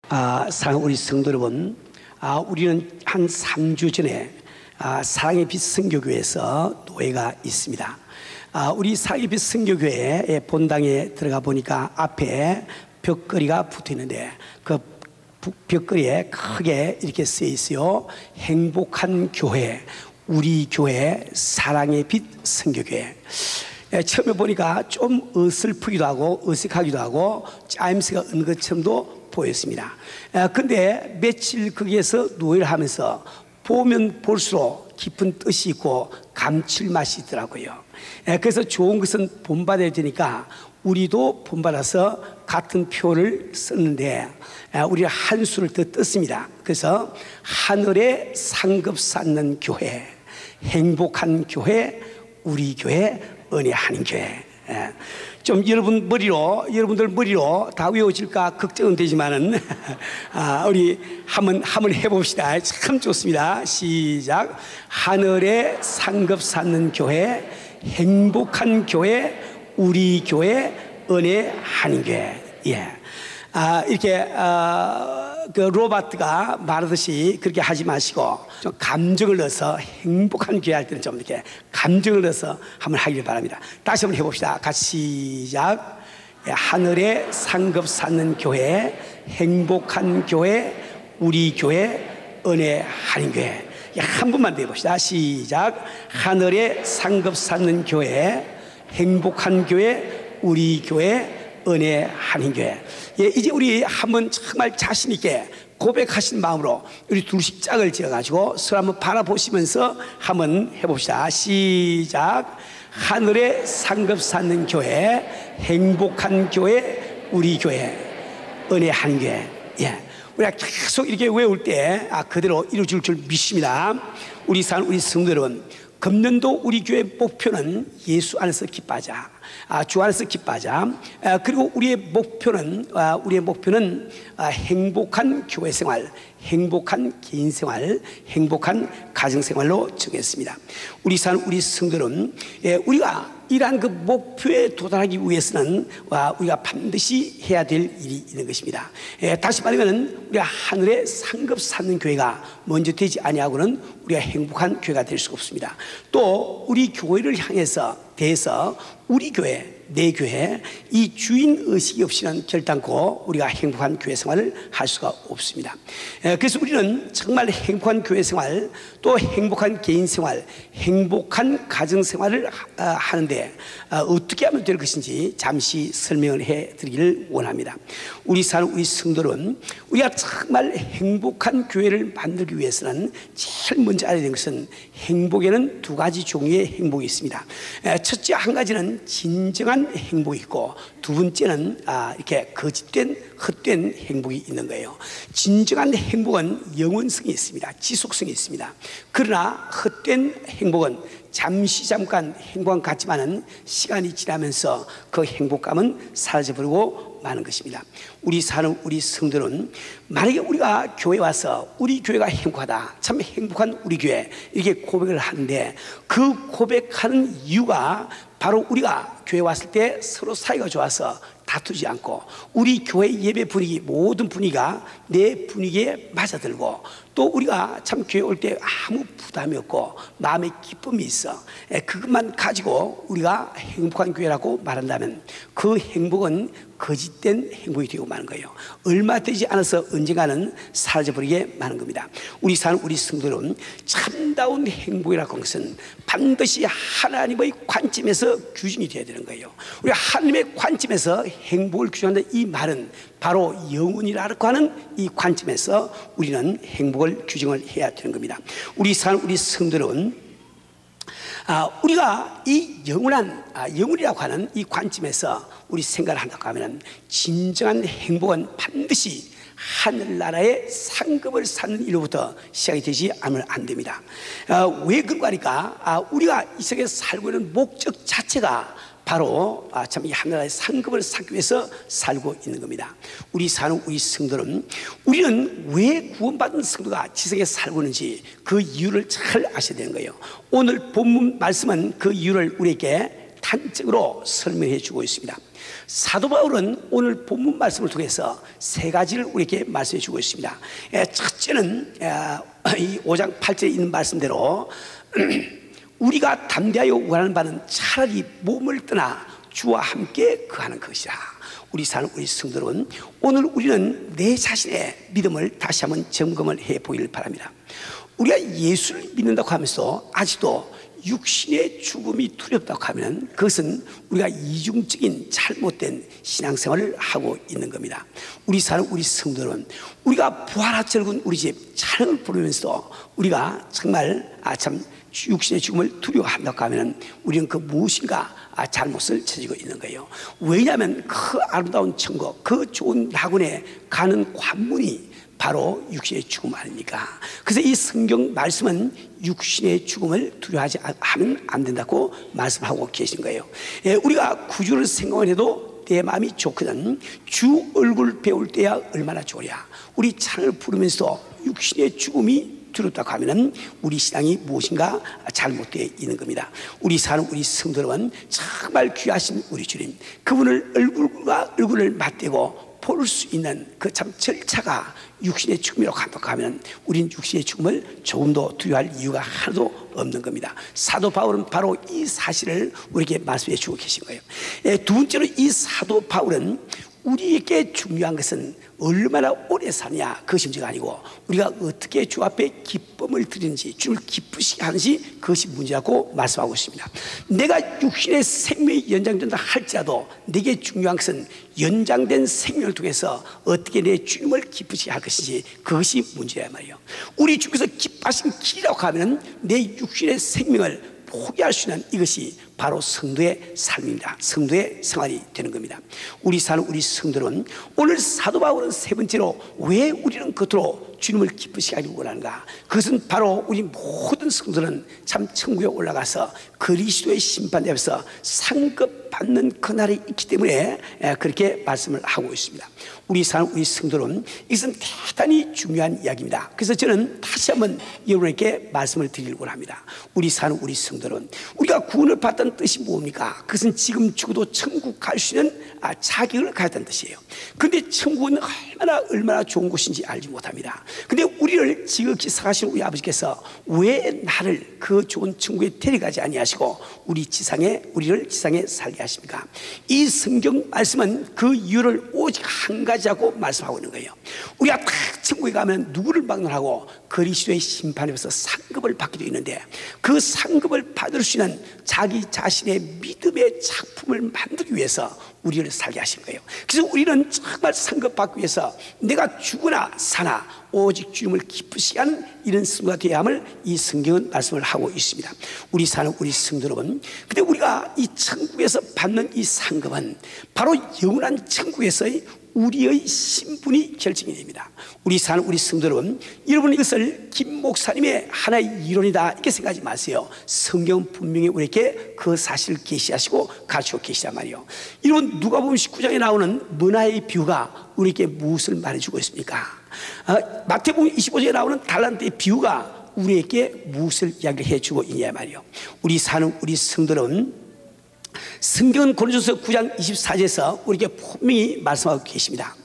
사랑하는 우리 성도 여러분, 우리는 한 3주 전에 사랑의 빛 선교교회에서 노예가 있습니다. 우리 사랑의 빛 선교교회의 본당에 들어가 보니까 앞에 벽걸이가 붙어 있는데 그 벽걸이에 크게 이렇게 쓰여 있어요. 행복한 교회, 우리 교회 사랑의 빛 선교교회. 처음에 보니까 좀 어설프기도 하고 어색하기도 하고 짜임새가 없는 것처럼도 보였습니다. 근데 며칠 거기에서 노예를 하면서 보면 볼수록 깊은 뜻이 있고 감칠맛이 있더라고요. 그래서 좋은 것은 본받아야 되니까 우리도 본받아서 같은 표를 썼는데 우리가 한 수를 더 떴습니다. 그래서 하늘에 상급 쌓는 교회, 행복한 교회, 우리 교회, 은혜 하는 교회. 좀 여러분들 머리로 다 외워질까 걱정은 되지만은 우리 한번 해봅시다. 참 좋습니다. 시작. 하늘에 상급 쌓는 교회, 행복한 교회, 우리 교회, 은혜 하는 교회. 이렇게 그 로바트가 말하듯이 그렇게 하지 마시고 좀 감정을 넣어서 행복한 교회 할 때는 좀 이렇게 감정을 넣어서 한번 하기를 바랍니다. 다시 한번 해봅시다. 같이 시작. 하늘에 상급 쌓는 교회, 행복한 교회, 우리 교회, 은혜 하는 교회. 한 번만 더 해봅시다. 시작. 하늘에 상급 쌓는 교회, 행복한 교회, 우리 교회, 은혜 하는 교회. 이제 우리 한번 정말 자신 있게 고백하신 마음으로 우리 둘씩 짝을 지어가지고 서로 한번 바라보시면서 한번 해봅시다. 시작. 하늘에 상급 쌓는 교회, 행복한 교회, 우리 교회, 은혜 하는 교회. 우리가 계속 이렇게 외울 때 그대로 이루어질 줄 믿습니다. 우리 성도 여러분, 금년도 우리 교회 목표는 예수 안에서 기뻐하자, 주 안에서 기뻐하자. 그리고 우리의 목표는 행복한 교회 생활, 행복한 개인 생활, 행복한 가정 생활로 정했습니다. 우리 성도는 우리가 이러한 그 목표에 도달하기 위해서는 우리가 반드시 해야 될 일이 있는 것입니다. 다시 말하면 우리가 하늘에 상급 쌓는 교회가 먼저 되지 아니하고는 우리가 행복한 교회가 될 수가 없습니다. 또 우리 교회를 향해서 대해서 우리 교회, 내 교회, 이 주인 의식이 없이는 결단코 우리가 행복한 교회 생활을 할 수가 없습니다. 그래서 우리는 정말 행복한 교회 생활, 또 행복한 개인 생활, 행복한 가정 생활을 하는데 어떻게 하면 될 것인지 잠시 설명을 해드리기를 원합니다. 우리 성도는 우리가 정말 행복한 교회를 만들기 위해서는 제일 먼저 알아야 되는 것은 행복에는 두 가지 종류의 행복이 있습니다. 첫째 한 가지는 진정한 행복이 있고, 두 번째는 이렇게 거짓된 헛된 행복이 있는 거예요. 진정한 행복은 영원성이 있습니다. 지속성이 있습니다. 그러나 헛된 행복은 잠깐 행복한 같지만은 시간이 지나면서 그 행복감은 사라져버리고 마는 것입니다. 우리 성도는 만약에 우리가 교회 와서 우리 교회가 행복하다, 참 행복한 우리 교회, 이렇게 고백을 하는데 그 고백하는 이유가 바로 우리가 교회 왔을 때 서로 사이가 좋아서 다투지 않고 우리 교회 예배 분위기, 모든 분위기가 내 분위기에 맞아들고, 또 우리가 참 교회 올 때 아무 부담이 없고 마음에 기쁨이 있어, 그것만 가지고 우리가 행복한 교회라고 말한다면 그 행복은 거짓된 행복이 되고 마는 거예요. 얼마 되지 않아서 언젠가는 사라져버리게 마는 겁니다. 우리 성도는 참다운 행복이라고 하는 것은 반드시 하나님의 관점에서 규정이 되어야 되는 거예요. 우리 하나님의 관점에서 행복을 규정한다, 이 말은 바로 영혼이라고 하는 이 관점에서 우리는 행복을 규정을 해야 되는 겁니다. 우리 성도는 우리가 이 영혼이라고 하는 이 관점에서 우리 생각을 한다고 하면 진정한 행복은 반드시 하늘나라의 상급을 쌓는 일로부터 시작이 되지 않으면 안 됩니다. 왜 그런가 하니까 우리가 이 세계에 살고 있는 목적 자체가 바로 참 이 하늘나라의 상급을 쌓기 위해서 살고 있는 겁니다. 우리 성도는 우리는 왜 구원받은 성도가 지상에 살고 있는지 그 이유를 잘 아셔야 되는 거예요. 오늘 본문 말씀은 그 이유를 우리에게 단적으로 설명해 주고 있습니다. 사도 바울은 오늘 본문 말씀을 통해서 세 가지를 우리에게 말씀해 주고 있습니다. 첫째는 이 5장 8절에 있는 말씀대로 우리가 담대하여 원하는 바는 차라리 몸을 떠나 주와 함께 거하는 것이라. 우리 사는 우리 성도 여러분, 오늘 우리는 내 자신의 믿음을 다시 한번 점검을 해 보기를 바랍니다. 우리가 예수를 믿는다고 하면서 아직도 육신의 죽음이 두렵다고 하면 그것은 우리가 이중적인 잘못된 신앙생활을 하고 있는 겁니다. 우리 사는 우리 성도 여러분, 우리가 부활하철군 우리 집 찬양을 부르면서 우리가 정말 참 육신의 죽음을 두려워한다고 하면 우리는 그 무엇인가 잘못을 저지고 있는 거예요. 왜냐하면 그 아름다운 천국, 그 좋은 낙원에 가는 관문이 바로 육신의 죽음 아닙니까? 그래서 이 성경 말씀은 육신의 죽음을 두려워하지 하면 안 된다고 말씀하고 계신 거예요. 우리가 구주를 생각을 해도 내 마음이 좋거든 주 얼굴 배울 때야 얼마나 좋으랴. 우리 찬을 부르면서 육신의 죽음이 두렵다고 하면 우리 신앙이 무엇인가 잘못되어 있는 겁니다. 우리 사는 우리 성도 여러분, 정말 귀하신 우리 주님, 그분을 얼굴과 얼굴을 맞대고 볼 수 있는 그 참 절차가 육신의 죽음이라고 한다고 하면 우린 육신의 죽음을 조금도 두려워할 이유가 하나도 없는 겁니다. 사도 바울은 바로 이 사실을 우리에게 말씀해 주고 계신 거예요. 두 번째로 이 사도 바울은 우리에게 중요한 것은 얼마나 오래 사냐 그것이 문제가 아니고 우리가 어떻게 주 앞에 기쁨을 드리는지, 주를 기쁘시게 하는지 그것이 문제라고 말씀하고 있습니다. 내가 육신의 생명이 연장된다 할지라도 내게 중요한 것은 연장된 생명을 통해서 어떻게 내 주님을 기쁘시게 할 것인지 그것이 문제야 말이에요. 우리 주께서 기뻐하신 길이라고 하면 내 육신의 생명을 포기할 수 있는 이것이 바로 성도의 삶입니다. 성도의 생활이 되는 겁니다. 우리 사는 우리 성도는 오늘 사도 바울은 세 번째로 왜 우리는 겉으로 주님을 기쁘시게 하기 원하는가? 그것은 바로 우리 모든 성도는 참 천국에 올라가서 그리스도의 심판대 앞에서 상급받는 그날이 있기 때문에 그렇게 말씀을 하고 있습니다. 우리 사는 우리 성도는 이것은 대단히 중요한 이야기입니다. 그래서 저는 다시 한번 여러분에게 말씀을 드리려고 합니다. 우리 사는 우리 성도는 우리가 구원을 받다는 뜻이 뭡니까? 그것은 지금 죽어도 천국 갈 수 있는 자격을 가졌다는 뜻이에요. 그런데 천국은 얼마나 좋은 곳인지 알지 못합니다. 근데 우리를 지극히 사랑하시는 우리 아버지께서 왜 나를 그 좋은 천국에 데려가지 아니하시고 우리를 지상에 살게 하십니까? 이 성경 말씀은 그 이유를 오직 한 가지하고 말씀하고 있는 거예요. 우리가 딱 천국에 가면 누구를 막론하고 그리스도의 심판에서 상급을 받게 되어 있는데 그 상급을 받을 수 있는 자기 자신의 믿음의 작품을 만들기 위해서 우리를 살게 하신 거예요. 그래서 우리는 정말 상급받기 위해서 내가 죽으나 사나 오직 주님을 기쁘시게 하는 이런 성도가 되어야 함을 이 성경은 말씀을 하고 있습니다. 우리 사는 우리 성도 여러분, 근데 우리가 이 천국에서 받는 이 상급은 바로 영원한 천국에서의 우리의 신분이 결정이 됩니다. 우리 사는 우리 성도 여러분, 여러분 이것을 김 목사님의 하나의 이론이다 이렇게 생각하지 마세요. 성경은 분명히 우리에게 그 사실을 계시하시고 가르치고 계시단 말이에요. 여러분 누가복음 19장에 나오는 문화의 비유가 우리에게 무엇을 말해주고 있습니까? 마태복음 25장에 나오는 달란트의 비유가 우리에게 무엇을 이야기를 해주고 있냐 말이에요. 우리 사는 우리 성도는 성경은 고린도서 9장 24절에서 우리에게 분명히 말씀하고 계십니다.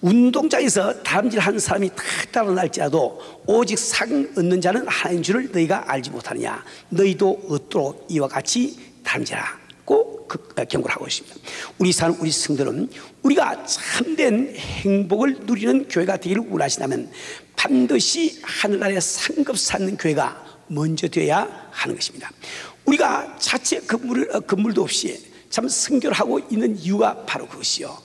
운동장에서 다람질하는 사람이 다 달아날지라도 오직 상 얻는 자는 하나인 줄을 너희가 알지 못하느냐. 너희도 얻도록 이와 같이 다람질하고 경고를 하고 있습니다. 우리 사는 우리 성도는 우리가 참된 행복을 누리는 교회가 되기를 원하신다면 반드시 하늘나라에 상급 쌓는 교회가 먼저 되어야 하는 것입니다. 우리가 자체 건물도 없이 참 선교를 하고 있는 이유가 바로 그것이요.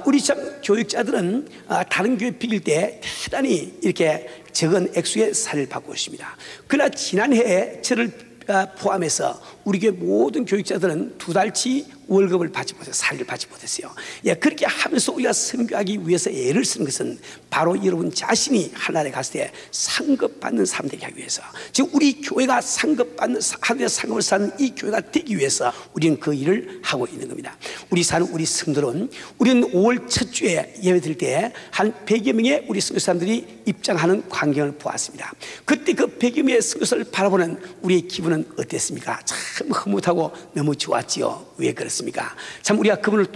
우리 참 교육자들은 다른 교회 비길 때 대단히 이렇게 적은 액수의 살을 받고 있습니다. 그러나 지난해에 저를 포함해서 우리 교회 모든 교육자들은 2달치 월급을 받지 못해서 살이를 받지 못했어요. 예, 그렇게 하면서 우리가 선교하기 위해서 애를 쓰는 것은 바로 여러분 자신이 하나님에 갔을 때 상급받는 사람 되게 하기 위해서, 즉 우리 교회가 상급받는, 하나님의 상급을 사는 이 교회가 되기 위해서 우리는 그 일을 하고 있는 겁니다. 우리 사는 우리 성도는, 우리는 5월 첫 주에 예배 드릴 때 한 100여 명의 우리 선교 사람들이 입장하는 광경을 보았습니다. 그때 그 100여 명의 선교사를 바라보는 우리의 기분은 어땠습니까? 참 흐뭇하고 너무 좋았지요. 왜 그렇습니까? 참 우리가 그분들을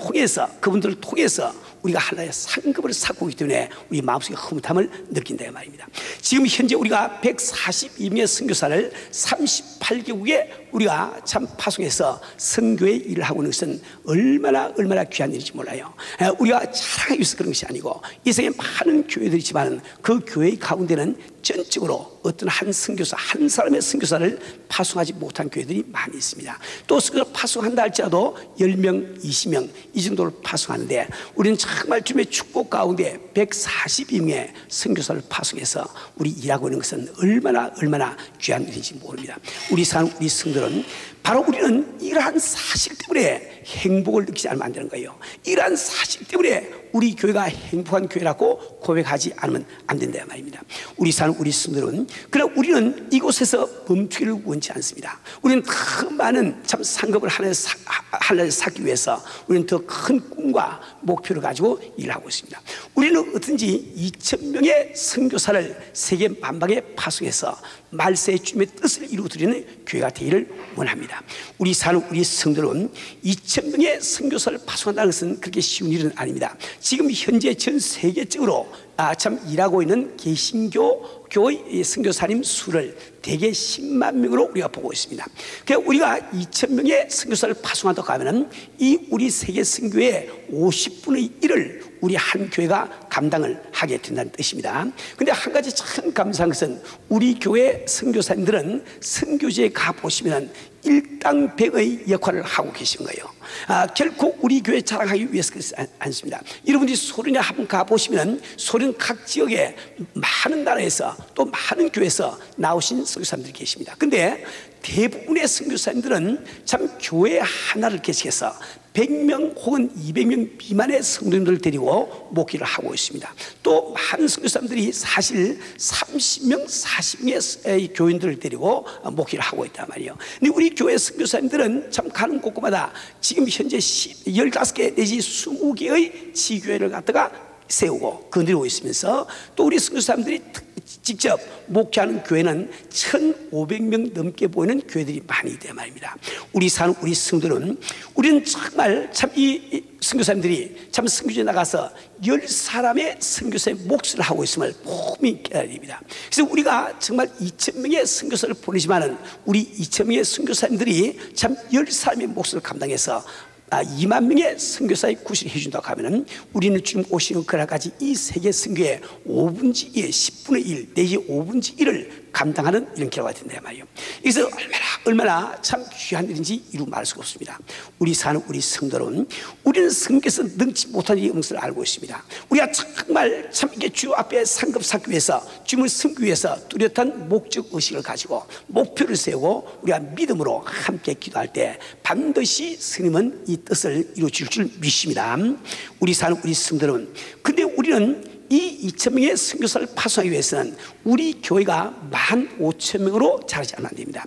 통해서 우리가 하나의 상급을 쌓고 있기 때문에 우리 마음속에 흐뭇함을 느낀다 말입니다. 지금 현재 우리가 142명의 선교사를 38개국에 우리가 참 파송해서 선교의 일을 하고 있는 것은 얼마나 귀한 일인지 몰라요. 우리가 자랑하기 위해서 그런 것이 아니고, 이 세상에 많은 교회들이 있지만 그 교회 가운데는 전적으로 어떤 한 선교사, 한 사람의 선교사를 파송하지 못한 교회들이 많이 있습니다. 또 선교사를 파송한다 할지라도 10명, 20명 이 정도를 파송하는데, 우리는 정말 주님의 축복 가운데 142명의 선교사를 파송해서 우리 일하고 있는 것은 얼마나 귀한 일인지 모릅니다. 우리 성도는 바로 우리는 이러한 사실 때문에 행복을 느끼지 않으면 안 되는 거예요. 이러한 사실 때문에 우리 교회가 행복한 교회라고 고백하지 않으면 안 된다 말입니다. 우리 성도는, 그러나 우리는 이곳에서 멈추기를 원치 않습니다. 우리는 더 많은 참 상급을 하나를 쌓기 위해서 우리는 더 큰 꿈과 목표를 가지고 일하고 있습니다. 우리는 어떤지 2,000명의 선교사를 세계 만방에 파송해서 말세의 주님의 뜻을 이루어드리는 교회가 되기를 원합니다. 우리 성도는 2,000명의 선교사를 파송한다는 것은 그렇게 쉬운 일은 아닙니다. 지금 현재 전 세계적으로 참 일하고 있는 개신교 교회 선교사님 수를 대개 10만 명으로 우리가 보고 있습니다. 그러니까 우리가 2,000명의 선교사를 파송한다고 하면은 이 우리 세계 선교의 50분의 1을 우리 한 교회가 감당을 하게 된다는 뜻입니다. 그런데 한 가지 참 감사한 것은, 우리 교회 선교사님들은 선교지에 가 보시면 일당백의 역할을 하고 계신 거예요. 결코 우리 교회 자랑하기 위해서 그렇지 않습니다. 여러분들이 소련에 한번 가보시면 소련 각 지역에 많은 나라에서 또 많은 교회에서 나오신 선교사님들이 계십니다. 근데 대부분의 선교사님들은 참 교회 하나를 개척해서 100명 혹은 200명 미만의 성도님들을 데리고 목회를 하고 있습니다. 또 많은 선교사님들이 사실 30명, 40명의 교인들을 데리고 목회를 하고 있단 말이에요. 근데 우리 교회 선교사님들은 참 가는 곳곳마다 지금 현재 15개 내지 20개의 지교회를 갖다가 세우고 건드리고 있으면서, 또 우리 선교사님들이 직접 목회하는 교회는 1,500명 넘게 보이는 교회들이 많이 있단 말입니다. 우리 성도는, 우리는 정말 참 이 선교사님들이 참 선교지에 나가서 10사람의 선교사의 몫을 하고 있음을 분명히 깨달아야 됩니다. 그래서 우리가 정말 2,000명의 선교사를 보내지만은 우리 2,000명의 선교사님들이 참 10사람의 몫을 감당해서 2만 명의 선교사의 구실을 해준다고 하면은 우리는 지금 오시는 그날까지 이 세계 선교의 5분의 1, 10분의 1 내지 5분의 1을 감당하는 이런 결과가 된다 말이에요. 그래서 얼마나 참 귀한 일인지 이루 말할 수가 없습니다. 우리 성도는, 우리는 성경에서 능치 못한 이 응수를 알고 있습니다. 우리가 정말 참 이게 주 앞에 상급 쌓기 위해서, 주님을 섬기기 위해서 뚜렷한 목적 의식을 가지고 목표를 세우고 우리가 믿음으로 함께 기도할 때 반드시 스님은 이 뜻을 이루어 줄 믿습니다. 우리 성도는, 근데 우리는 이 2,000명의 선교사를 파송하기 위해서는 우리 교회가 15,000명으로 자라지 않으면 안 됩니다.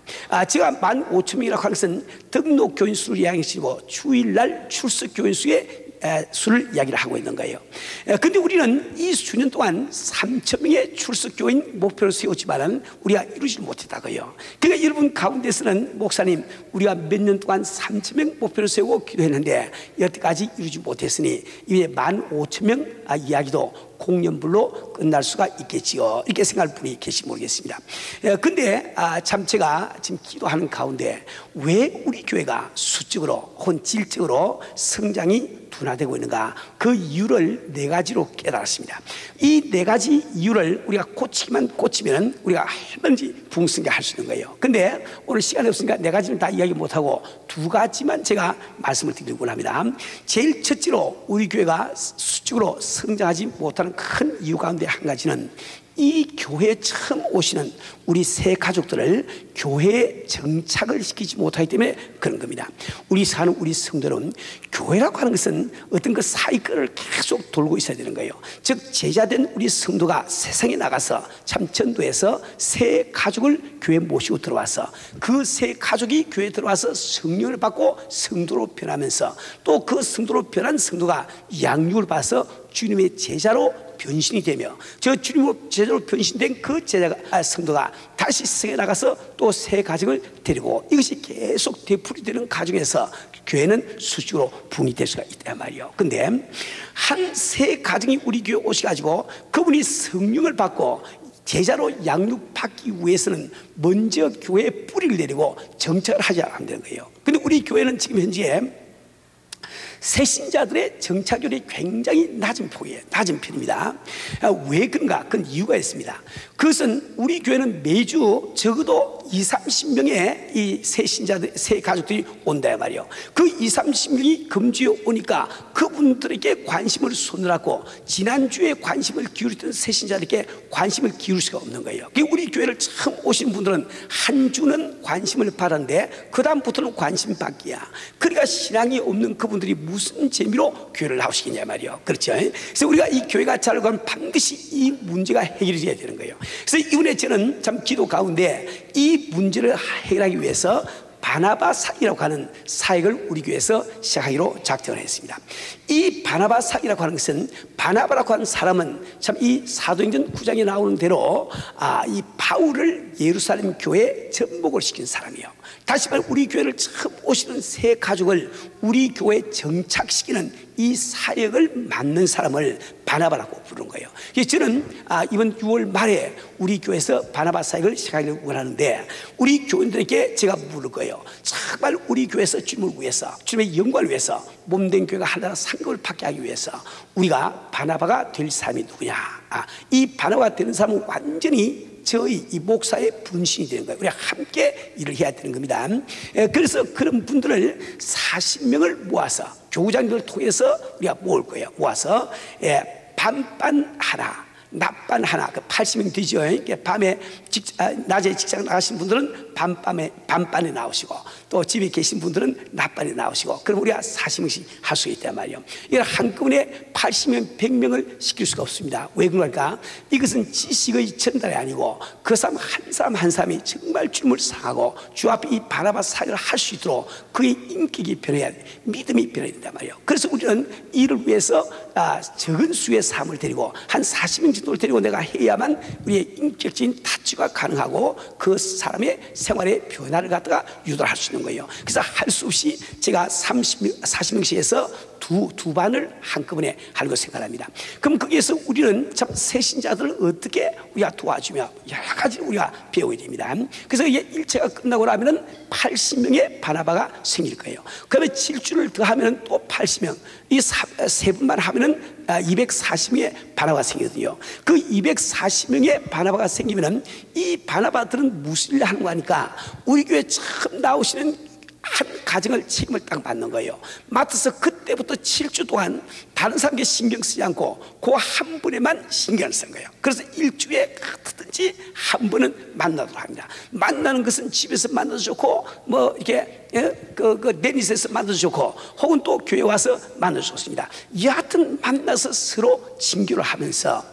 제가 15,000명이라고 하는 것은 등록 교인 수를 이야기하시고 주일날 출석 교인 수의 수를 이야기를 하고 있는 거예요. 그런데 우리는 이 수년 동안 3,000명의 출석 교인 목표를 세웠지만은 우리가 이루지 못했다고요. 그러니까 여러분 가운데서는, 목사님 우리가 몇 년 동안 3,000명 목표를 세우고 기도했는데 여태까지 이루지 못했으니 이제 15,000명 이야기도 공연불로 끝날 수가 있겠지요. 이렇게 생각할 분이 계실지 모르겠습니다. 근데 참 제가 지금 기도하는 가운데 왜 우리 교회가 수적으로 혹은 질적으로 성장이 둔화되고 있는가, 그 이유를 4가지로 깨달았습니다. 이 4가지 이유를 우리가 고치면 우리가 얼마든지 부흥성교 할 수 있는 거예요. 근데 오늘 시간이 없으니까 4가지는 다 이야기 못하고 2가지만 제가 말씀을 드리려고 합니다. 제일 첫째로 우리 교회가 수적으로 성장하지 못하는 큰 이유 가운데 한 가지는 이 교회에 처음 오시는 우리 새 가족들을 교회에 정착을 시키지 못하기 때문에 그런 겁니다. 우리 사는 우리 성도는 교회라고 하는 것은 어떤 그 사이클을 계속 돌고 있어야 되는 거예요. 즉 제자된 우리 성도가 세상에 나가서 참 전도해서 새 가족을 교회에 모시고 들어와서 그 새 가족이 교회에 들어와서 성령을 받고 성도로 변하면서 또 그 성도로 변한 성도가 양육을 받아서 주님의 제자로 변신이 되며 저 주님으로 제자로 변신된 그 제자가 성도가 다시 세상에 나가서 또 새 가정을 데리고 이것이 계속 되풀이되는 가정에서 교회는 수직으로 부흥이 될 수가 있단 말이에요. 근데 한 새 가정이 우리 교회 오셔가지고 그분이 성령을 받고 제자로 양육받기 위해서는 먼저 교회에 뿌리를 내리고 정착을 하지 않으면 되는 거예요. 근데 우리 교회는 지금 현재 새신자들의 정착률이 굉장히 낮은 편입니다. 왜 그런가? 그건 이유가 있습니다. 그것은 우리 교회는 매주 적어도 20-30명의 이 새신자들, 새 가족들이 온다 말이에요. 그 20-30명이 금주에 오니까 그분들에게 관심을 쏟느라고 지난주에 관심을 기울였던 새신자들에게 관심을 기울일 수가 없는 거예요. 우리 교회를 처음 오신 분들은 한 주는 관심을 받았는데 그 다음부터는 관심 받기야. 그러니까 신앙이 없는 그분들이 무슨 재미로 교회를 나오시겠냐 말이에요. 그렇죠? 그래서 우리가 이 교회가 잘 가면 반드시 이 문제가 해결이 돼야 되는 거예요. 그래서 이번에 저는 참 기도 가운데 이 문제를 해결하기 위해서 바나바 사역이라고 하는 사역을 우리 교회에서 시작하기로 작정을 했습니다. 이 바나바 사역이라고 하는 것은 바나바라고 하는 사람은 참 이 사도행전 9장에 나오는 대로 이 바울을 예루살렘 교회에 접목을 시킨 사람이에요. 다시 말해 우리 교회를 처음 오시는 새 가족을 우리 교회에 정착시키는 이 사역을 맡는 사람을 바나바라고 부르는 거예요. 그래서 저는 이번 6월 말에 우리 교회에서 바나바 사역을 시작하려고 하는데 우리 교인들에게 제가 물을 거예요. 정말 우리 교회에서 주님을 위해서 주님의 영광을 위해서 몸된 교회가 하나로 상급을 받게 하기 위해서 우리가 바나바가 될 사람이 누구냐? 이 바나바가 되는 사람은 완전히 저희 이 목사의 분신이 되는 거예요. 우리가 함께 일을 해야 되는 겁니다. 그래서 그런 분들을 40명을 모아서 교구장들을 통해서 우리가 모을 거예요. 모아서 반반 하나, 낮반 하나, 80명 되죠. 밤에 낮에 직장 나가신 분들은 반반에 나오시고 또 집에 계신 분들은 낮반에 나오시고 그럼 우리가 40명씩 할 수 있단 말이에요. 이걸 한꺼번에 80명, 100명을 시킬 수가 없습니다. 왜 그럴까? 이것은 지식의 전달이 아니고 그 사람 한 사람이 정말 주님을 사랑하고 주 앞에 이 바나바 사역을 할 수 있도록 그의 인격이 변해야 돼. 믿음이 변해야 된단 말이에요. 그래서 우리는 이를 위해서 적은 수의 사람을 데리고 한 40명 정도를 데리고 내가 해야만 우리의 인격적인 타치가 가능하고 그 사람의 생활의 변화를 갖다가 유도할 수 있는 거예요. 그래서 할 수 없이 제가 40명씩 해서 두 반을 한꺼번에 하는 것을 생각합니다. 그럼 거기에서 우리는 참 새신자들을 어떻게 우리가 도와주며 여러 가지 우리가 배우게 됩니다. 그래서 이게 일체가 끝나고 나면은 80명의 바나바가 생길 거예요. 그다음에 7주를 더 하면은 또 80명, 이 세 분만 하면은 240명의 바나바가 생기거든요. 그 240명의 바나바가 생기면은 이 바나바들은 무슨 일을 하는 거니까 우리 교회 처음 나오시는 한 가정을 책임을 딱 받는 거예요. 맡아서 그때부터 7주 동안 다른 사람에게 신경 쓰지 않고 그 한 분에만 신경을 쓴 거예요. 그래서 일주일에 어떻든지 한 번은 만나도록 합니다. 만나는 것은 집에서 만나도 좋고 뭐 이렇게 내니스에서 만나도 좋고 혹은 또 교회 와서 만나도 좋습니다. 여하튼 만나서 서로 친교를 하면서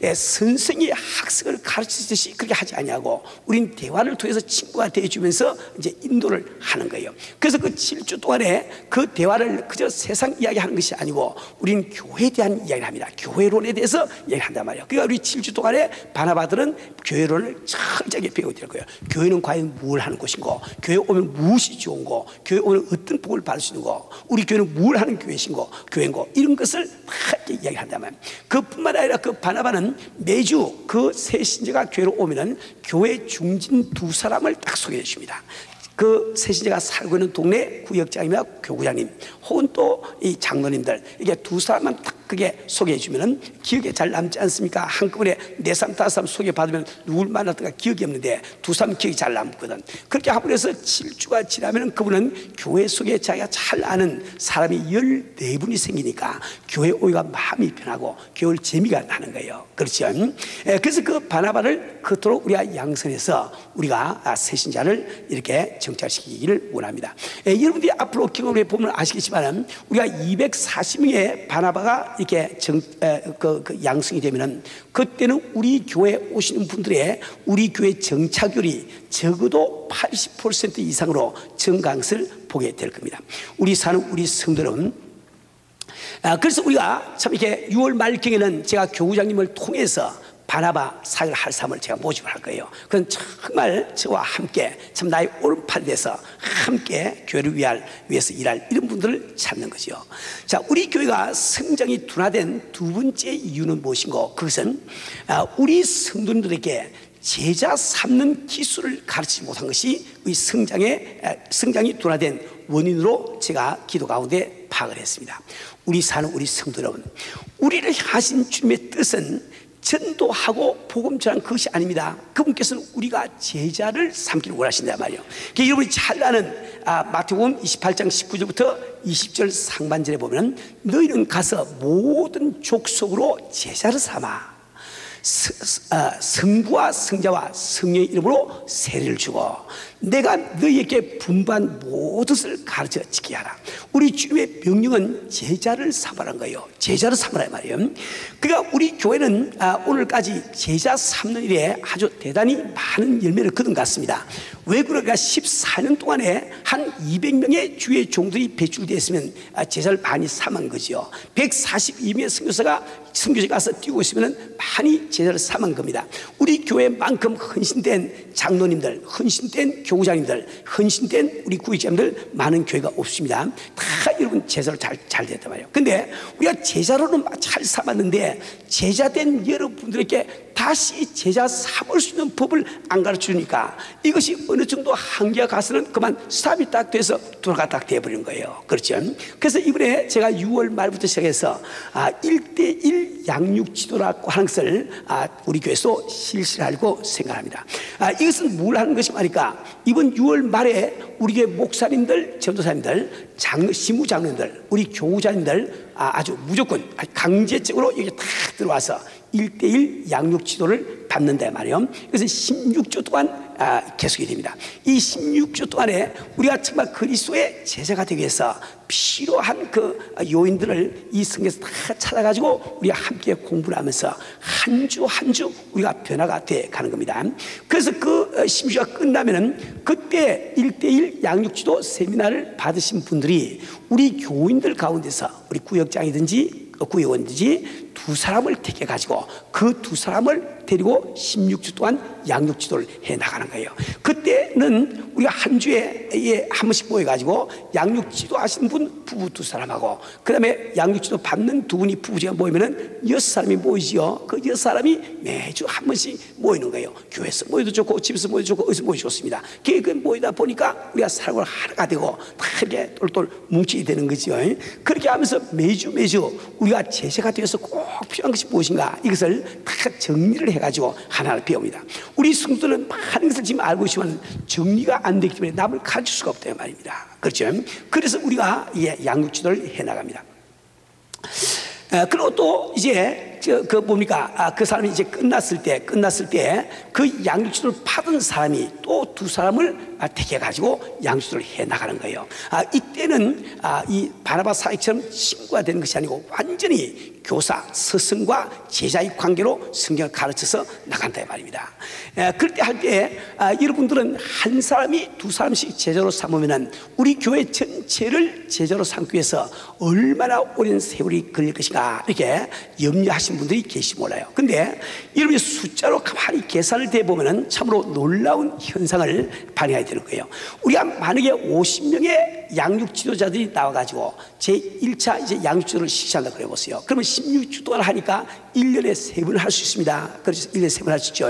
선생이 학생을 가르치듯이 그렇게 하지 아니하고 우린 대화를 통해서 친구가 되어주면서 이제 인도를 하는 거예요. 그래서 그 7주 동안에 그 대화를 그저 세상 이야기하는 것이 아니고 우린 교회에 대한 이야기를 합니다. 교회론에 대해서 얘기한단 말이에요. 그러니까 우리 7주 동안에 바나바들은 교회론을 철저하게 배우게 될 거예요. 교회는 과연 뭘 하는 곳인고, 교회 오면 무엇이 좋은고, 교회 오면 어떤 복을 받을 수 있는고, 우리 교회는 뭘 하는 교회인고, 이런 것을 막 이야기한단 말이에요. 그뿐만 아니라 그 바나바는 매주 그 새 신자가 교회로 오면은 교회 중진 2사람을 딱 소개해 줍니다. 그 새신자가 살고 있는 동네 구역장이나 교구장님 혹은 또 이 장로님들 이게 2사람만 딱 그게 소개해 주면은 기억에 잘 남지 않습니까? 한꺼번에 4, 3, 5사람 소개받으면 누굴 만났던가 기억이 없는데 2, 3 기억이 잘 남거든. 그렇게 하고 해서 7주가 지나면은 그분은 교회 속에 자기가 잘 아는 사람이 14분이 생기니까 교회 오기가 마음이 편하고 교회 재미가 나는 거예요. 그렇죠? 그래서 그 바나바를 그토록 우리가 양선해서 우리가 새신자를 이렇게 정착시키기를 원합니다. 여러분들이 앞으로 경험해 보면 아시겠지만 우리가 240명의 바나바가 이렇게 양성이 되면은 그때는 우리 교회 오시는 분들의 우리 교회 정착률이 적어도 80% 이상으로 증가한 것을 보게 될 겁니다. 우리 사는 우리 성도는 그래서 우리가 참 이렇게 6월 말경에는 제가 교구장님을 통해서 바나바 사역을 할 사람을 제가 모집을 할 거예요. 그건 정말 저와 함께 참 나의 오른팔이 돼서 함께 교회를 위해서 일할 이런 분들을 찾는 거죠. 자, 우리 교회가 성장이 둔화된 두 번째 이유는 무엇인고, 그것은 우리 성도님들에게 제자 삼는 기술을 가르치지 못한 것이 우리 성장이 둔화된 원인으로 제가 기도 가운데 파악을 했습니다. 우리 사는 우리 성도 여러분, 우리를 향하신 주님의 뜻은 전도하고 복음 전하는 그것이 아닙니다. 그분께서는 우리가 제자를 삼기를 원하신단 말이에요. 그러니까 여러분이 잘 아는 마태복음 28장 19절부터 20절 상반절에 보면 너희는 가서 모든 족속으로 제자를 삼아 성부와 성자와 성령의 이름으로 세례를 주고 내가 너희에게 분부한 모든 것을 가르쳐 지키게 하라. 우리 주님의 명령은 제자를 삼으라는 거예요. 제자를 삼으라 말이에요. 그러니까 우리 교회는 오늘까지 제자 삼는 일에 아주 대단히 많은 열매를 거둔 것 같습니다. 왜 그럴까? 14년 동안에 한 200명의 주의 종들이 배출되었으면 제자를 많이 삼은 거죠. 142명의 선교사가 가서 뛰고 있으면 많이 제자를 삼은 겁니다. 우리 교회만큼 헌신된 장로님들, 헌신된 교구장님들, 헌신된 우리 구역장님들 많은 교회가 없습니다. 다 여러분 제자로 잘 됐단 말이에요. 근데 우리가 제자로는 잘 삼았는데 제자된 여러분들에게 다시 제자 삼을 수 있는 법을 안 가르쳐주니까 이것이 어느 정도 한계가 가서는 그만 스탑이 딱 돼서 돌아가 딱 돼버리는 거예요. 그렇죠? 그래서 이번에 제가 6월 말부터 시작해서 1:1 양육 지도라고 하는 것을 우리 교회에서 실시하려고 생각합니다. 이것은 뭘 하는 것이 말일까? 이번 6월 말에 우리 교회 목사님들, 전도사님들, 시무장로님들, 우리 교우자님들 아주 무조건 강제적으로 여기 딱 들어와서 1:1 양육 지도를 받는다 말이에요. 그래서 16주 동안 계속이 됩니다. 이 16주 동안에 우리가 정말 그리스도의 제자가 되기 위해서 필요한 그 요인들을 이 성경에서 다 찾아가지고 우리가 함께 공부를 하면서 한 주 한 주 우리가 변화가 돼 가는 겁니다. 그래서 그 16주가 끝나면은 그때 1:1 양육지도 세미나를 받으신 분들이 우리 교인들 가운데서 우리 구역장이든지 구역원이든지 2사람을 택해 가지고 그 2사람을 데리고 16주 동안 양육 지도를 해 나가는 거예요. 그때는 우리가 한 주에 한 번씩 모여 가지고 양육 지도 하시는 분 부부 2사람하고 그다음에 양육 지도 받는 2분이 부부지가 모이면은 6사람이 모이지요. 그 6사람이 매주 한 번씩 모이는 거예요. 교회에서 모여도 좋고 집에서 모여도 좋고 어디서 모여도 좋습니다. 그 모이다 보니까 우리가 사람을 하나가 되고 다 이렇게 똘똘 뭉치게 되는 거죠. 그렇게 하면서 매주 우리가 제자가 되어서 꼭 필요한 것이 무엇인가 이것을 다 정리를 해가지고 하나를 배웁니다. 우리 성도들은 많은 것을 지금 알고 있지만 정리가 안 되기 때문에 남을 가르칠 수가 없다는 말입니다. 그렇죠? 그래서 우리가 양육 지도를 해나갑니다. 그리고 또 이제 그 사람이 이제 끝났을 때 그 양육 지도를 받은 사람이 또 2사람을 택해 가지고 양육 지도를 해 나가는 거예요. 이때는 이 바나바 사역처럼 친구가 되는 것이 아니고 완전히 교사, 스승과 제자의 관계로 성경을 가르쳐서 나간다 말입니다. 그럴 때 할 때 여러분들은 한 사람이 2사람씩 제자로 삼으면은 우리 교회 전체를 제자로 삼기 위해서 얼마나 오랜 세월이 걸릴 것인가 이렇게 염려하시는 분들이 계시 몰라요. 근데 여러분이 숫자로 가만히 계산을 대보면은 참으로 놀라운 현상을 발휘하게 되는 거예요. 우리가 만약에 50명의 양육 지도자들이 나와가지고 제1차 이제 양육 지도를 실시한다 그래 보세요. 그러면 16주 동안 하니까 1년에 3번 할 수 있습니다. 그래서 1년에 3번 할 수 있죠.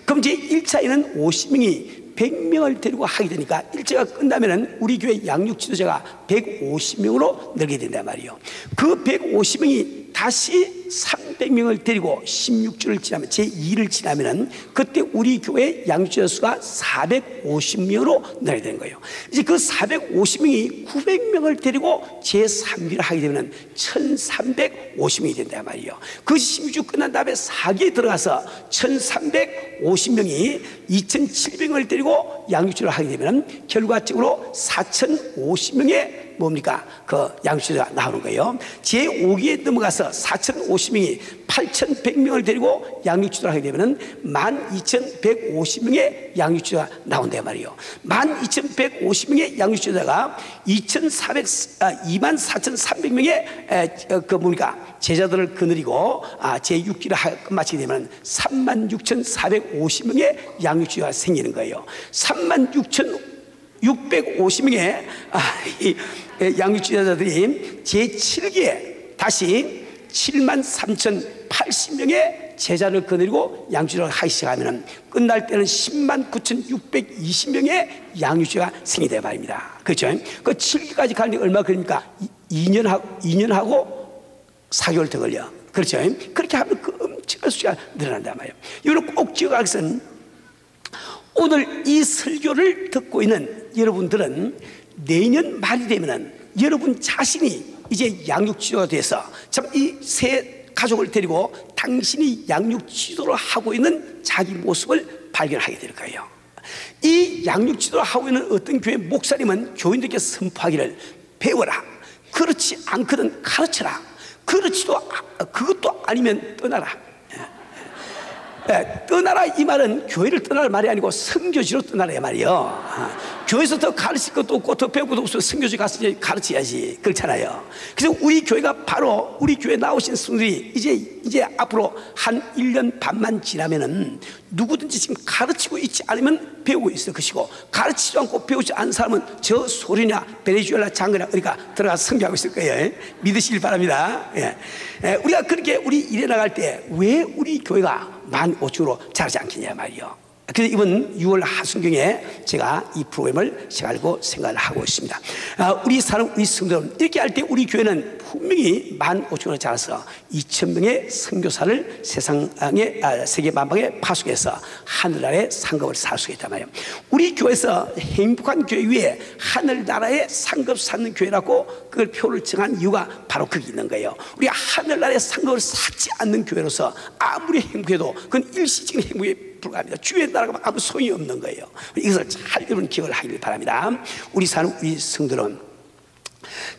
그럼 제1차에는 50명이 100명을 데리고 하게 되니까 일제가 끝나면은 우리 교회 양육 지도자가 150명으로 늘게 된단 말이에요. 그 150명이 다시 300명을 데리고 16주를 지나면 제2를 지나면은 그때 우리 교회 양육자 수가 450명으로 늘어야 되는 거예요. 이제 그 450명이 900명을 데리고 제3기를 하게 되면 1350명이 된단 말이에요. 그 16주 끝난 다음에 4기에 들어가서 1350명이 2700명을 데리고 양육주를 하게 되면 결과적으로 4050명의 뭡니까? 그 양육주가 나오는 거예요. 제5기에 넘어가서 4050명이 8100명을 데리고 양육주를 하게 되면 12150명의 양육주가 나온단 말이에요. 12150명의 양육주자가 24300명의 그 뭡니까? 제자들을 거느리고 제6기를 끝마치게 되면 36,450명의 양육주가 생기는 거예요. 36,650명의 양육주자들이 제7기에 다시 73,080명의 제자를 거느리고 양육주를 하기 시작하면 끝날 때는 109,620명의 양육주가 생기다 말입니다. 그렇죠? 그 7기까지 가는데 얼마 걸립니까? 2년하고 4개월 더 걸려. 그렇죠? 그렇게 하면 그 엄청난 수가 늘어난단 말이에요. 이걸 꼭 기억하기 위해서는 오늘 이 설교를 듣고 있는 여러분들은 내년 말이 되면은 여러분 자신이 이제 양육지도가 돼서 참 이 새 가족을 데리고 당신이 양육지도를 하고 있는 자기 모습을 발견하게 될 거예요. 이 양육지도를 하고 있는 어떤 교회 목사님은 교인들께 선포하기를 배워라. 그렇지 않거든 가르쳐라. 그것도 아니면 떠나라. 떠나라 이 말은 교회를 떠나라 말이 아니고 선교지로 떠나라 이 말이에요. 교회에서 더 가르칠 것도 없고 더 배울 것도 없어서 선교지 가서 이제 가르쳐야지. 그렇잖아요. 그래서 우리 교회가 바로 우리 교회 나오신 분들이 이제 앞으로 한 1년 반만 지나면은 누구든지 지금 가르치고 있지 않으면 배우고 있을 것이고, 가르치지 않고 배우지 않은 사람은 저 소리나 베네수엘라 장거나 어디가 들어가서 선교하고 있을 거예요. 믿으시길 바랍니다. 우리가 그렇게 우리 일해 나갈 때 왜 우리 교회가 15,000으로 자라지 않겠냐 말이요. 그래서 이번 6월 하순경에 제가 이 프로그램을 시작하려고 생각을 하고 있습니다. 우리 성도들 이렇게 할 때 우리 교회는 분명히 15,000으로 자라서 2,000명의 선교사를 세계 만방에 파송해서 하늘나라의 상급을 살 수 있단 말이에요. 우리 교회에서 행복한 교회 위에 하늘나라의 상급 쌓는 교회라고 그걸 표를 정한 이유가 바로 거기 있는 거예요. 우리가 하늘나라의 상급을 쌓지 않는 교회로서 아무리 행복해도 그건 일시적인 행복에 불과합니다. 주의 나라가 아무 소용이 없는 거예요. 이것을 잘 여러분 기억을 하길 바랍니다. 우리 성도는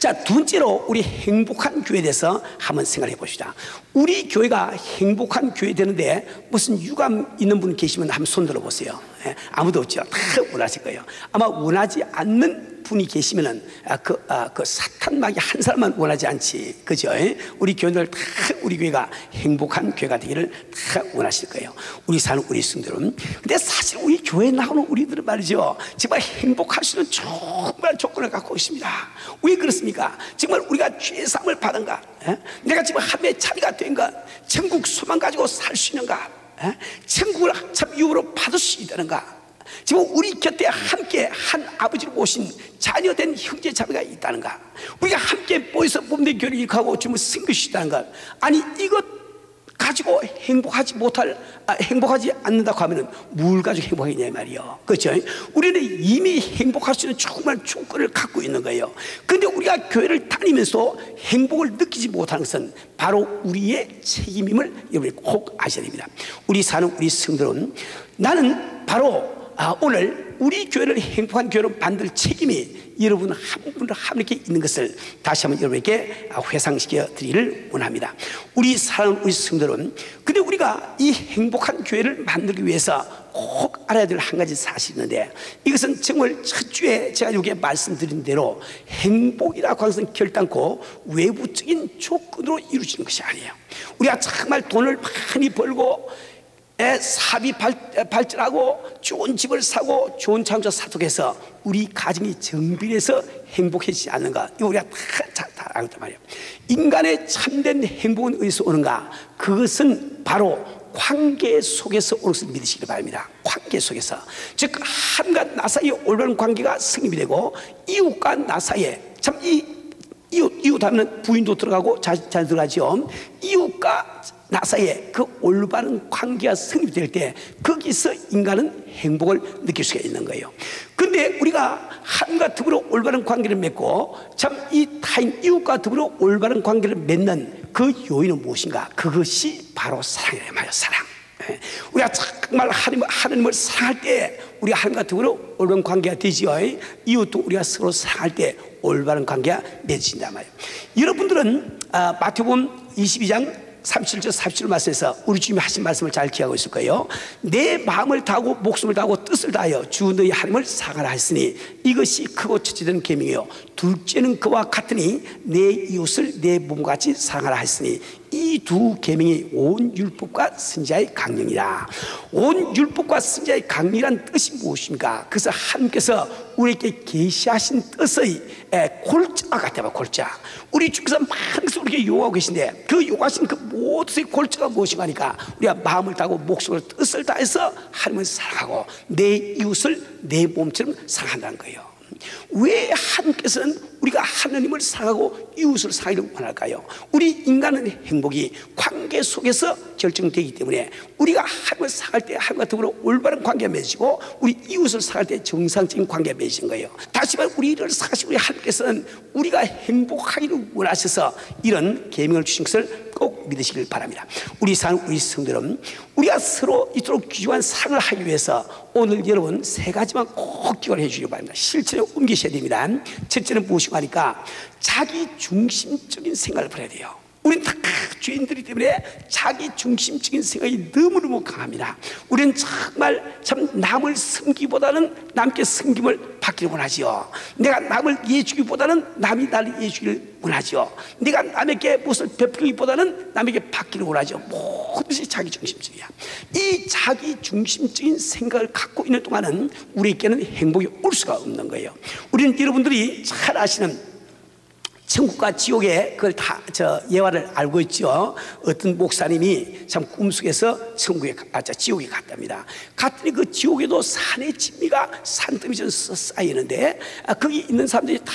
자, 두 번째로 우리 행복한 교회에 대해서 한번 생각해 봅시다. 우리 교회가 행복한 교회 되는데 무슨 유감 있는 분 계시면 한번 손 들어 보세요. 아무도 없죠. 다 원하실 거예요. 아마 원하지 않는 분이 계시면은 그 사탄마귀 한 사람만 원하지 않지, 그죠? 우리 교회들 다 우리 교회가 행복한 교회가 되기를 다 원하실 거예요. 우리 성도들은. 근데 사실 우리 교회에 나오는 우리들은 말이죠, 정말 행복할 수 있는 정말 조건을 갖고 있습니다. 왜 그렇습니까? 정말 우리가 죄 사함을 받은가? 내가 지금 하나님의 자리가 된가? 천국 소망 가지고 살 수 있는가? 천국을 참 유업으로 받을 수 있다는가? 지금 우리 곁에 함께 한 아버지를 모신 자녀된 형제 자매가 있다는가? 우리가 함께 모여서 몸된 교회를 일으키고 주님을 섬기시다는가? 아니 이것 가지고 행복하지 않는다고 하면은 뭘 가지고 행복하겠냐 말이요. 그렇죠? 우리는 이미 행복할 수 있는 충분한 조건을 갖고 있는 거예요. 그런데 우리가 교회를 다니면서 행복을 느끼지 못하는 것은 바로 우리의 책임임을 여러분이 꼭 아셔야 됩니다. 우리 성도는 나는 바로 오늘 우리 교회를 행복한 교회로 만들 책임이 여러분 한 분 한 분에게 있는 것을 다시 한번 여러분에게 회상시켜 드리기를 원합니다. 우리 사랑하는 우리 성도들은, 근데 우리가 이 행복한 교회를 만들기 위해서 꼭 알아야 될 한 가지 사실이 있는데, 이것은 정말 첫 주에 제가 여기에 말씀드린 대로 행복이라고 하는 것은 결단코 외부적인 조건으로 이루어지는 것이 아니에요. 우리가 정말 돈을 많이 벌고 사업이 발전하고 좋은 집을 사고 좋은 창조 사tuk해서 우리 가정이 정빈해서 행복해지지 않는가? 이거 우리가 다 알았단 말이에요. 인간의 참된 행복은 어디서 오는가? 그것은 바로 관계 속에서 오는 것을 믿으시기 바랍니다. 관계 속에서, 즉 하나님과 나 사이에 올바른 관계가 성립이 되고 이웃과 나 사이에 참 이 이웃 하면 부인도 들어가고 자녀 들어가죠. 이웃과 나 사이에 그 올바른 관계가 성립될 때 거기서 인간은 행복을 느낄 수가 있는 거예요. 근데 우리가 하나님과 더불어 올바른 관계를 맺고 참 이 타인 이웃과 더불어 올바른 관계를 맺는 그 요인은 무엇인가? 그것이 바로 사랑이에요. 말이에요. 사랑. 우리가 정말 하나님을 사랑할 때 우리가 하나님과 더불어 올바른 관계가 되지요. 이웃도 우리가 서로 사랑할 때 올바른 관계가 맺어진단 말이에요. 여러분들은 마태복음 22장 37절 47절 말씀에서 우리 주님이 하신 말씀을 잘 기억하고 있을 거예요. 내 마음을 다하고 목숨을 다하고 뜻을 다하여 주 너희 하나님을 사랑하라 했으니 이것이 크고 첫째된 계명이요 둘째는 그와 같으니 내 이웃을 내 몸같이 사랑하라 했으니 이 두 계명이 온 율법과 선지자의 강령이라. 온 율법과 선지자의 강령이란 뜻이 무엇입니까? 그래서 하나님께서 우리에게 계시하신 뜻의 골자가 같아요. 골자. 우리 주께서 많은 것을 우리에게 요구하고 계신데 그 요구하신 그 모든 골자가 무엇인가 하니까 우리가 마음을 다하고 목숨을 뜻을 다해서 하나님을 사랑하고 내 이웃을 내 몸처럼 사랑한다는 거예요. 왜 하나님께서는 우리가 하나님을 사랑하고 이웃을 사랑하기를 원할까요? 우리 인간은 행복이 관계 속에서 결정되기 때문에 우리가 하나님을 사랑할 때 하나님과 더불어 올바른 관계가 맺어지고 우리 이웃을 사랑할 때 정상적인 관계가 맺어진 거예요. 다시 말해 우리를 사랑하시고 우리 하나님께서는 우리가 행복하기를 원하셔서 이런 계명을 주신 것을 꼭 믿으시길 바랍니다. 우리 성도들은 우리가 서로 이토록 귀중한 사랑을 하기 위해서 오늘 여러분 세 가지만 꼭 기억해 주시기 바랍니다. 실천에 옮기셔야 됩니다. 첫째는 무엇인가 하니까 자기 중심적인 생각을 버려야 돼요. 우리는 다 죄인들이기 때문에 자기 중심적인 생각이 너무너무 강합니다. 우리는 정말 참 남을 섬기기보다는 남께 섬김을 받기를 원하지요. 내가 남을 이해해주기보다는 남이 나를 이해해주기를 원하지요. 내가 남에게 무엇을 베풀기보다는 남에게 받기를 원하죠. 모든 것이 자기 중심적이야. 이 자기 중심적인 생각을 갖고 있는 동안은 우리에게는 행복이 올 수가 없는 거예요. 우리는 여러분들이 잘 아시는 천국과 지옥의 그걸 다 예화를 알고 있죠. 어떤 목사님이 참 꿈속에서 지옥에 갔답니다. 갔더니 그 지옥에도 산의 진미가 산더미 전 쌓이는데 거기 있는 사람들이 다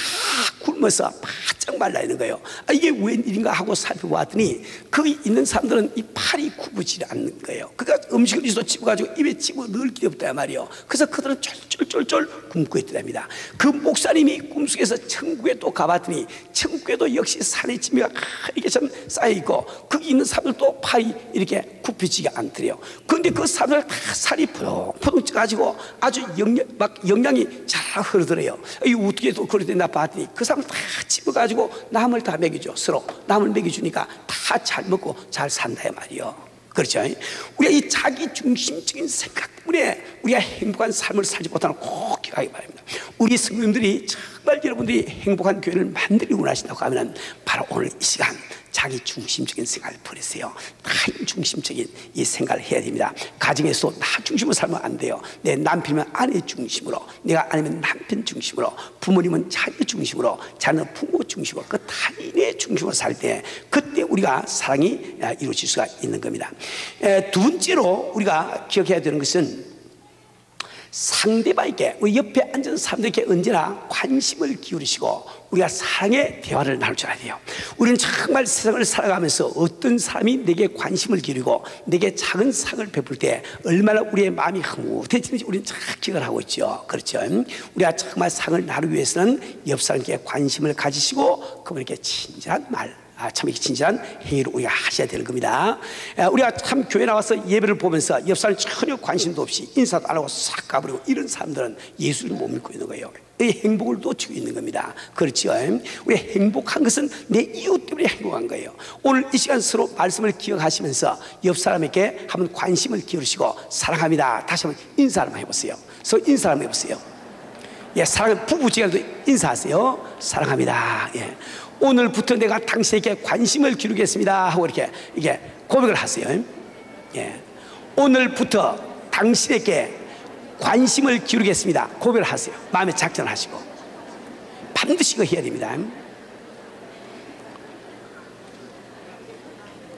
굶어서 바짝 말라 있는 거예요. 이게 웬일인가 하고 살펴보았더니 거기 있는 사람들은 이 팔이 굽어지지 않는 거예요. 그러니까 음식을 있어 집어가지고 입에 집어 넣을 길이 없단 말이에요. 그래서 그들은 쫄쫄쫄쫄 굶고 있더랍니다. 그 목사님이 꿈속에서 천국에 또 가봤더니 천국에도 역시 산의 진미가 이렇게 참 쌓여있고 거기 있는 사람들도 팔이 이렇게 굽혀지지 않더래요. 그런데 그 사람들 다 살이 포동포동 쪄가지고 아주 영양이 잘 흐르더래요. 이거 어떻게 또 그러더니 나 봤더니 그 사람들 다 집어가지고 남을 다 먹이죠. 서로 남을 먹여주니까 다 잘 먹고 잘 산다 말이요. 그렇죠? 우리가 이 자기 중심적인 생각 때문에 우리가 행복한 삶을 살지 못하는 꼭 기억하기 바랍니다. 우리 성도님들이 정말 여러분들이 행복한 교회를 만들기 원하신다고 하면 바로 오늘 이 시간 자기 중심적인 생각을 버리세요. 타인 중심적인 이 생각을 해야 됩니다. 가정에서 나 중심으로 살면 안 돼요. 내 남편이면 아내 중심으로, 내가 아니면 남편 중심으로, 부모님은 자녀 중심으로, 자녀는 부모 중심으로, 그 타인의 중심으로 살 때 그때 우리가 사랑이 이루어질 수가 있는 겁니다. 두 번째로 우리가 기억해야 되는 것은 상대방에게, 우리 옆에 앉은 사람들에게 언제나 관심을 기울이시고 우리가 사랑의 대화를 나눌 줄 알아야 돼요. 우리는 정말 세상을 살아가면서 어떤 사람이 내게 관심을 기울이고 내게 작은 상을 베풀 때 얼마나 우리의 마음이 흐뭇해지는지 우리는 잘 기억을 하고 있죠. 그렇죠? 우리가 정말 상을 나누기 위해서는 옆 사람에게 관심을 가지시고 그분에게 친절한 말, 참 이렇게 친절한 행위를 우리가 하셔야 되는 겁니다. 우리가 참 교회 나와서 예배를 보면서 옆 사람 전혀 관심도 없이 인사도 안 하고 싹 가버리고 이런 사람들은 예수를 못 믿고 있는 거예요. 이 행복을 놓치고 있는 겁니다. 그렇죠? 우리 행복한 것은 내 이웃 때문에 행복한 거예요. 오늘 이 시간 서로 말씀을 기억하시면서 옆 사람에게 한번 관심을 기울이시고 사랑합니다. 다시 한번 인사 한번 해보세요. 서로 인사 한번 해보세요. 예, 사랑, 부부지간도 인사하세요. 사랑합니다. 예. 오늘부터 내가 당신에게 관심을 기울이겠습니다 하고 이렇게 고백을 하세요. 예. 오늘부터 당신에게 관심을 기울이겠습니다 고백을 하세요. 마음에 작전하시고 반드시 이거 해야 됩니다.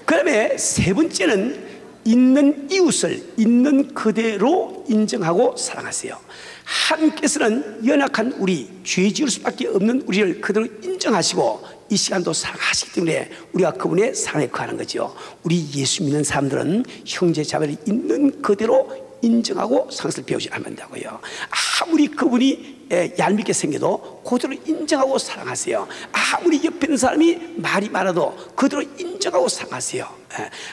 그 다음에 세 번째는 있는 이웃을 있는 그대로 인정하고 사랑하세요. 하나님께서는 연약한 우리, 죄 지을 수밖에 없는 우리를 그대로 인정하시고 이 시간도 사랑하시기 때문에 우리가 그분의 사랑에 거하는 거죠. 우리 예수 믿는 사람들은 형제 자매를 있는 그대로 인정하고 상습을 배우지 않으면 된다고요. 아무리 그분이 얄밉게 생겨도 그대로 인정하고 사랑하세요. 아무리 옆에 있는 사람이 말이 많아도 그대로 인정하고 사랑하세요.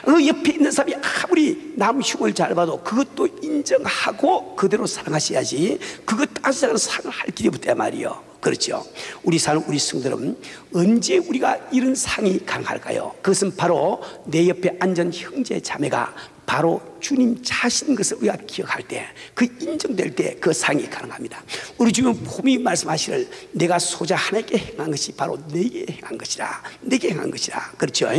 그 옆에 있는 사람이 아무리 남 흉을 잘 봐도 그것도 인정하고 그대로 사랑하셔야지. 그것 따지지 않은 사랑을 할 길이 없단 말이요. 그렇죠. 우리 사는 우리 성도는 언제 우리가 이런 상이 가능할까요? 그것은 바로 내 옆에 앉은 형제 자매가 바로 주님 자신 것을 우리가 기억할 때, 그 인정될 때 그 상이 가능합니다. 우리 주님 봄이 말씀하시를 내가 소자 하나님께 행한 것이 바로 내게 행한 것이라, 내게 행한 것이라. 그렇죠.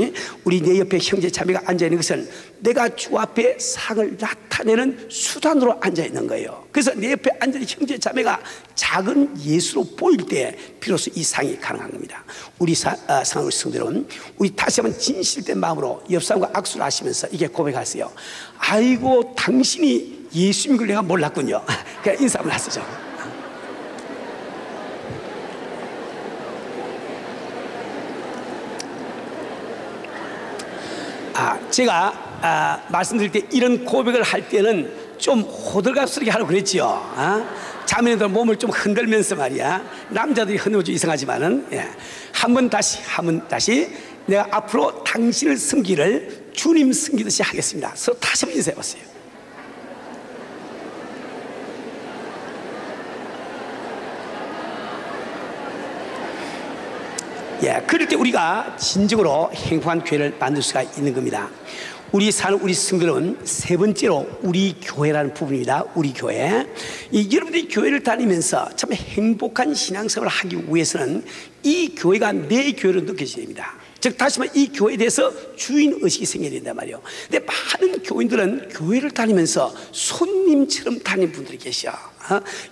우리 내 옆에 형제 자매가 앉아있는 것은 내가 주 앞에 상을 나타내는 수단으로 앉아있는 거예요. 그래서 내 옆에 앉아있는 형제 자매가 작은 예수로 보일 때 비로소 이 상이 가능한 겁니다. 우리 상을 성도는 우리 다시 한번 진실된 마음으로 옆 사람과 악수를 하시면서 이게 고백하세요. 아이고 당신이 예수님인 걸 내가 몰랐군요. 그냥 인사 한번 하시죠. 제가 말씀드릴 때 이런 고백을 할 때는 좀 호들갑스럽게 하라고 그랬죠. 자매들 몸을 좀 흔들면서 말이야. 남자들이 흔들면 좀 이상하지만은, 한 번 다시 내가 앞으로 당신을 섬기를 주님 섬기듯이 하겠습니다. 서로 다시 한번 인사해 보세요. 그럴 때 우리가 진정으로 행복한 교회를 만들 수가 있는 겁니다. 우리 사는 우리 성도는 세 번째로 우리 교회라는 부분입니다. 우리 교회. 여러분들이 교회를 다니면서 참 행복한 신앙생활을 하기 위해서는 이 교회가 내 교회로 느껴져야 됩니다. 즉 다시 말해 이 교회에 대해서 주인의식이 생겨야 된단 말이에요. 근데 많은 교인들은 교회를 다니면서 손님처럼 다니는 분들이 계셔.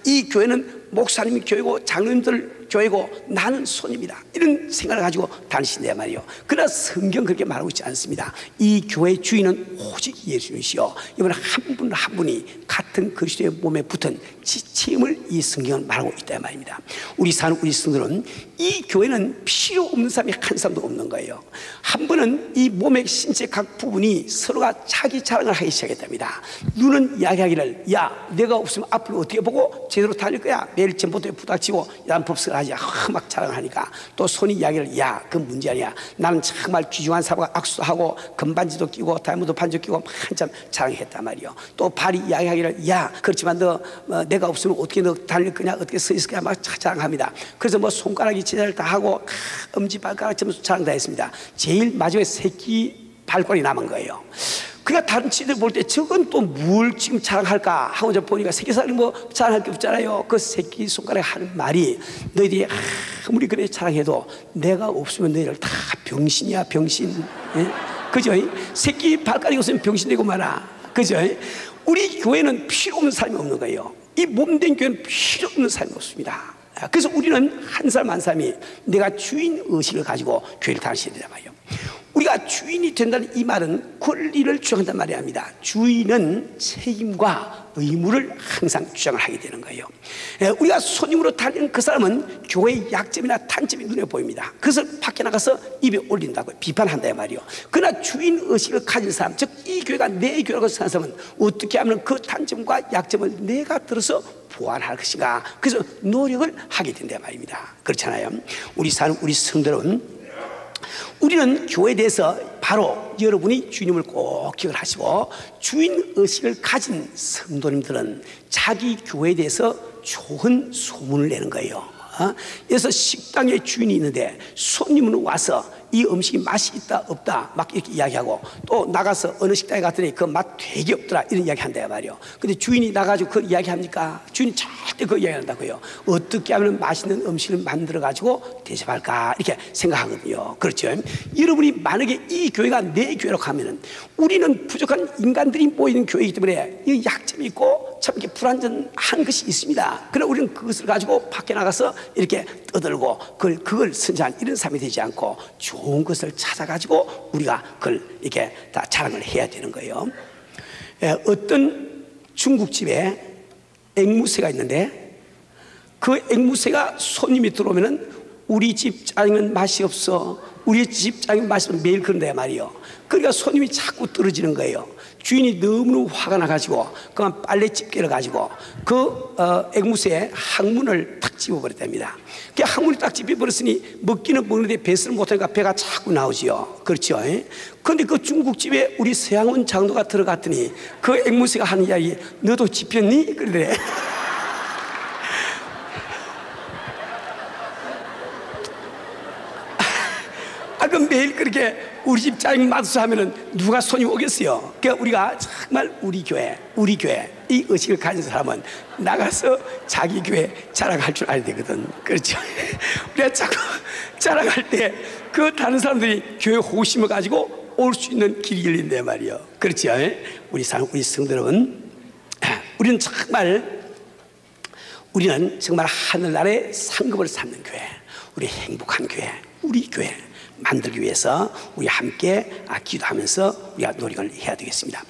이 교회는 목사님이 교회고 장로님들 교회고 나는 손님이다, 이런 생각을 가지고 다니신단 말이에요. 그러나 성경 그렇게 말하고 있지 않습니다. 이 교회의 주인은 오직 예수님이시여, 이번에 한 분 한 분이 같은 그리스도의 몸에 붙은 지체임을 이 성경은 말하고 있단 말입니다. 우리 사는 우리 성도는 이 교회는 필요 없는 사람이 한 사람도 없는 거예요. 한 번은 이 몸의 신체 각 부분이 서로가 자기 자랑을 하기 시작했답니다. 눈은 이야기하기를 야 내가 없으면 앞을 어떻게 보고 제대로 달릴 거야, 매일 전봇대에 부닥치고 난 법석을 하지, 막 자랑을 하니까 또 손이 이야기를 야 그건 문제 아니야, 나는 정말 귀중한 사람과 악수도 하고 금반지도 끼고 다이아몬드 반지 끼고 한참 자랑했단 말이요. 또 발이 이야기하기를 야 그렇지만 너 내가 없으면 어떻게 너 달릴 거냐, 어떻게 서 있을 거냐 막 자랑합니다. 그래서 뭐 손가락이 제자를 다 하고 엄지 발가락 점수 자랑 다 했습니다. 제일 마지막에 새끼 발걸이 남은 거예요. 그러니까 다른 친구들 볼 때 저건 또 뭘 지금 자랑할까 하고 저 보니까 새끼살이 뭐 자랑할 게 없잖아요. 그 새끼 손가락에 하는 말이 너희들이 아무리 그래 자랑해도 내가 없으면 너희들 다 병신이야 병신. 그죠? 새끼 발가락이 없으면 병신 되고 말아. 그죠? 우리 교회는 필요 없는 사람이 없는 거예요. 이 몸된 교회는 필요 없는 사람이 없습니다. 그래서 우리는 한 사람 한 사람이 내가 주인 의식을 가지고 교회를 다니셔야 된단 말이에요. 우리가 주인이 된다는 이 말은 권리를 주장한단 말이 아닙니다. 주인은 책임과 의무를 항상 주장을 하게 되는 거예요. 우리가 손님으로 다니는 그 사람은 교회의 약점이나 단점이 눈에 보입니다. 그것을 밖에 나가서 입에 올린다고 비판한다 말이에요. 그러나 주인의식을 가진 사람, 즉 이 교회가 내 교회라고 생각하는 사람은 어떻게 하면 그 단점과 약점을 내가 들어서 보완할 것인가, 그래서 노력을 하게 된다 말입니다. 그렇잖아요. 우리 사는 우리 성도는 우리는 교회에 대해서 바로 여러분이 주님을 꼭 기억을 하시고 주인의식을 가진 성도님들은 자기 교회에 대해서 좋은 소문을 내는 거예요. 그래서 식당에 주인이 있는데 손님은 와서 이 음식이 맛이 있다 없다 막 이렇게 이야기하고, 또 나가서 어느 식당에 갔더니 그 맛 되게 없더라 이런 이야기 한다 말이에요. 근데 주인이 나가지고 그 이야기 합니까? 주인이 절대 그 이야기 한다고요. 어떻게 하면 맛있는 음식을 만들어 가지고 대접할까 이렇게 생각하거든요. 그렇죠? 여러분이 만약에 이 교회가 내 교회라고 하면은 우리는 부족한 인간들이 모이는 교회이기 때문에 이 약점이 있고 참 이렇게 불완전한 것이 있습니다. 그러나 우리는 그것을 가지고 밖에 나가서 이렇게 떠들고 그걸 선전한 이런 사람이 되지 않고 좋은 좋은 것을 찾아가지고 우리가 그걸 이렇게 다 자랑을 해야 되는 거예요. 어떤 중국집에 앵무새가 있는데 그 앵무새가 손님이 들어오면은 우리 집 짜장면 맛이 없어, 우리 집 짜장면 맛이 없어, 매일 그런다 말이요. 그러니까 손님이 자꾸 떨어지는 거예요. 주인이 너무너무 화가 나가지고 그만 빨래 집게를 가지고 그 앵무새의 항문을 탁 집어버렸답니다. 그 항문을 딱 집어버렸으니 먹기는 먹는데 배설을 못하니까 배가 자꾸 나오지요. 그렇죠? 그런데 그 중국집에 우리 서양원 장로가 들어갔더니 그 앵무새가 하는 이야기, 너도 집혔니? 그러더래. 그 매일 그렇게 우리 집 짜장면 맛없어 하면은 누가 손님 오겠어요? 그러니까 우리가 정말 우리 교회 이 의식을 가진 사람은 나가서 자기 교회 자랑할 줄 알아야 되거든. 그렇죠? 우리가 자꾸 자랑할 때 그 다른 사람들이 교회 호심을 가지고 올 수 있는 길이 열린단 말이에요. 그렇죠? 우리 성도 여러분, 우리는 정말 하늘나라의 상급을 삼는 교회, 우리 행복한 교회, 우리 교회 만들기 위해서 우리 함께 기도하면서 우리가 노력을 해야 되겠습니다.